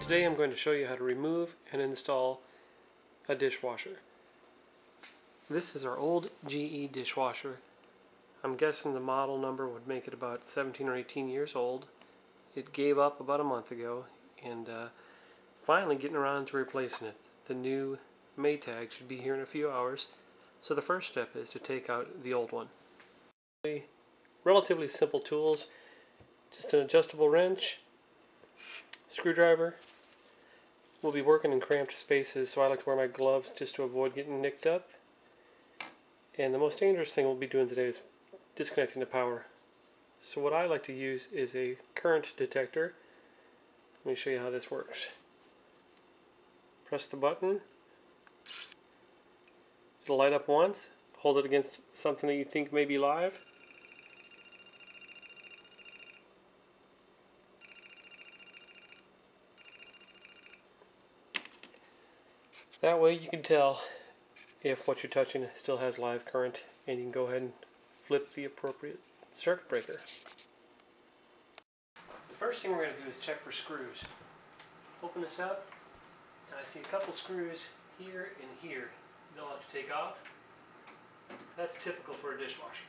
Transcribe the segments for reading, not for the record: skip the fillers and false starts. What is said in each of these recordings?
Today I'm going to show you how to remove and install a dishwasher. This is our old GE dishwasher. I'm guessing the model number would make it about 17 or 18 years old. It gave up about a month ago, and finally getting around to replacing it. The new Maytag should be here in a few hours, so the first step is to take out the old one. Relatively simple tools, just an adjustable wrench, screwdriver. We'll be working in cramped spaces, so I like to wear my gloves just to avoid getting nicked up. And the most dangerous thing we'll be doing today is disconnecting the power. So what I like to use is a current detector. Let me show you how this works. Press the button. It'll light up once. Hold it against something that you think may be live. That way you can tell if what you're touching still has live current, and you can go ahead and flip the appropriate circuit breaker. The first thing we're going to do is check for screws. Open this up, and I see a couple screws here and here you'll have to take off. That's typical for a dishwasher.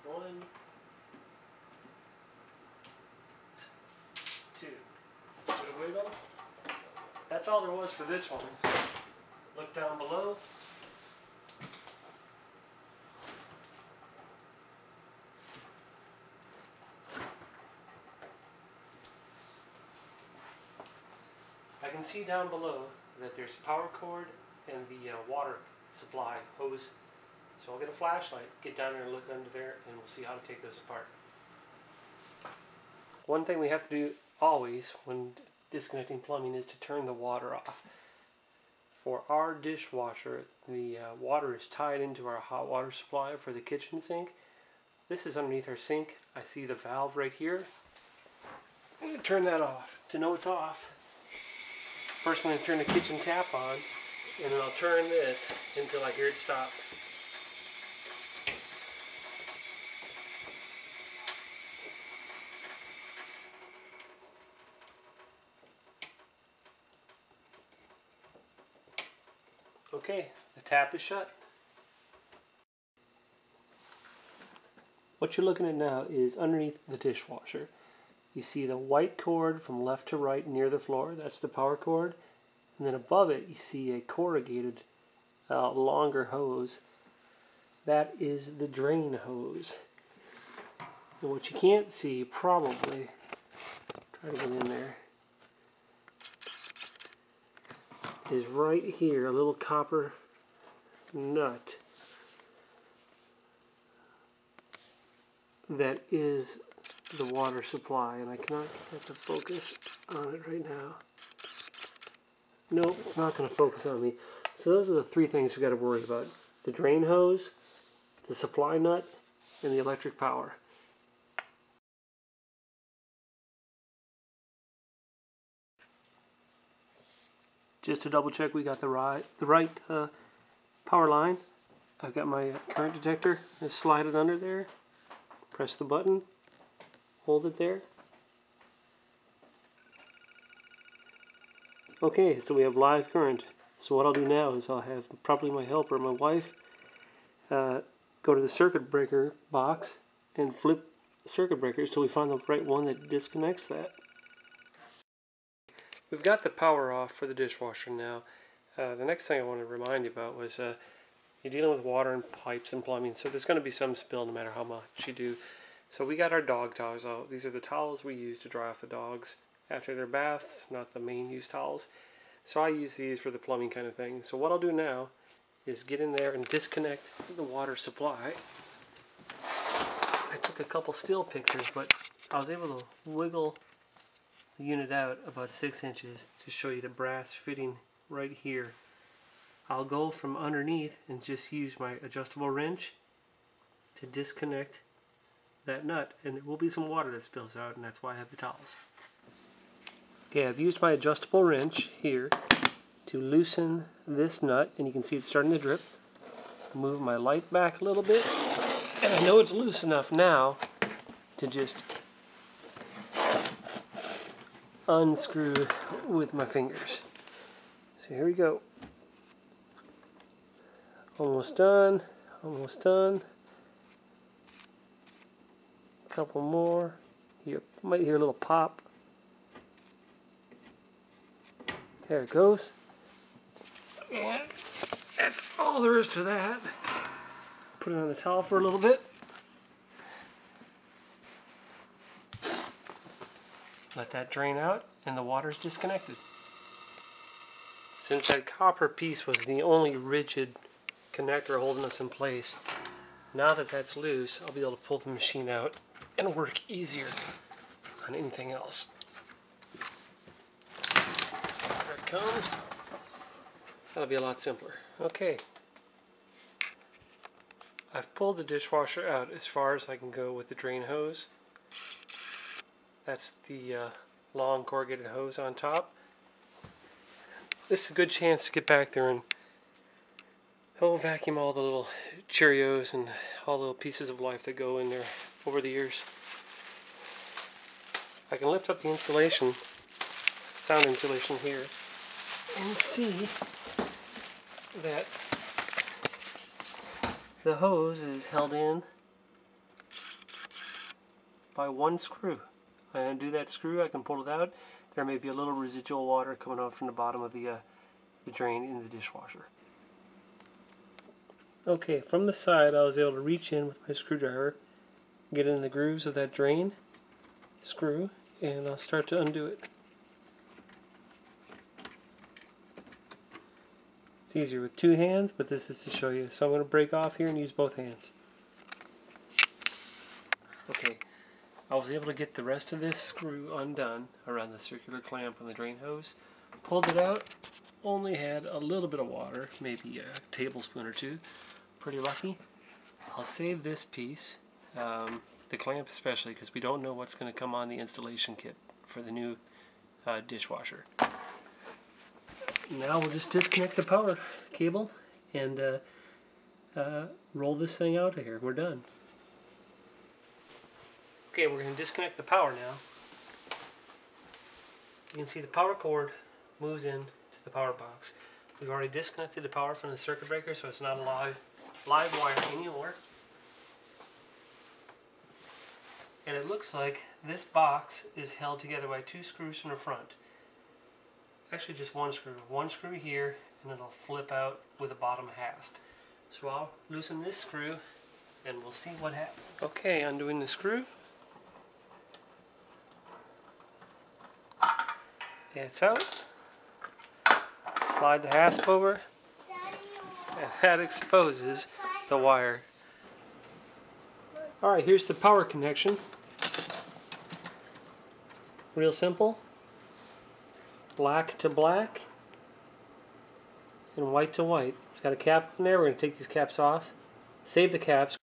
One, two. Bit of wiggle. That's all there was for this one. Look down below. I can see down below that there's a power cord and the water supply hose. So I'll get a flashlight, get down there and look under there, and we'll see how to take those apart. One thing we have to do always when disconnecting plumbing is to turn the water off. For our dishwasher, the water is tied into our hot water supply for the kitchen sink. This is underneath our sink. I see the valve right here. I'm going to turn that off. To know it's off, first I'm going to turn the kitchen tap on, and then I'll turn this until I hear it stop. Okay, the tap is shut. What you're looking at now is underneath the dishwasher. You see the white cord from left to right near the floor. That's the power cord. And then above it you see a corrugated longer hose. That is the drain hose. And what you can't see, probably, try to get in there, is right here a little copper nut that is the water supply, and I cannot get that to focus on it right now. Nope, it's not going to focus on me. So those are the three things we've got to worry about: the drain hose, the supply nut, and the electric power. Just to double check we got the right power line. I've got my current detector. Just slide it under there. Press the button. Hold it there. Okay, so we have live current. So what I'll do now is I'll have probably my helper, my wife, go to the circuit breaker box and flip the circuit breakers till we find the right one that disconnects that. We've got the power off for the dishwasher now. The next thing I want to remind you about was you're dealing with water and pipes and plumbing, so there's going to be some spill no matter how much you do. So we got our dog towels out. These are the towels we use to dry off the dogs after their baths, not the main use towels. So I use these for the plumbing kind of thing. So what I'll do now is get in there and disconnect the water supply. I took a couple still pictures, but I was able to wiggle the unit out about 6 inches to show you the brass fitting right here. I'll go from underneath and just use my adjustable wrench to disconnect that nut, and there will be some water that spills out, and that's why I have the towels. Okay, I've used my adjustable wrench here to loosen this nut, and you can see it's starting to drip. Move my light back a little bit, and I know it's loose enough now to just unscrew with my fingers. So here we go. Almost done. Almost done. A couple more. You might hear a little pop. There it goes. And that's all there is to that. Put it on the towel for a little bit. Let that drain out and the water's disconnected. Since that copper piece was the only rigid connector holding us in place, now that that's loose, I'll be able to pull the machine out and work easier on anything else. There it comes. That'll be a lot simpler. Okay. I've pulled the dishwasher out as far as I can go with the drain hose. That's the long corrugated hose on top. This is a good chance to get back there and vacuum all the little Cheerios and all the little pieces of life that go in there over the years. I can lift up the insulation, sound insulation here, and see that the hose is held in by one screw. I undo that screw, I can pull it out. There may be a little residual water coming out from the bottom of the drain in the dishwasher. Okay, from the side I was able to reach in with my screwdriver, get in the grooves of that drain screw, and I'll start to undo it. It's easier with two hands, but this is to show you. So I'm going to break off here and use both hands. Okay, I was able to get the rest of this screw undone around the circular clamp on the drain hose. Pulled it out, only had a little bit of water, maybe a tablespoon or two. Pretty lucky. I'll save this piece, the clamp especially, because we don't know what's going to come on the installation kit for the new dishwasher. Now we'll just disconnect the power cable and roll this thing out of here. We're done. Okay, we're going to disconnect the power now. You can see the power cord moves in to the power box. We've already disconnected the power from the circuit breaker, so it's not a live wire anymore. And it looks like this box is held together by two screws from the front. Actually just one screw. One screw here, and it'll flip out with a bottom hasp. So I'll loosen this screw and we'll see what happens. Okay, undoing the screw. It's out. Slide the hasp over, and that exposes the wire. Alright, here's the power connection. Real simple. Black to black and white to white. It's got a cap in there. We're going to take these caps off. Save the caps.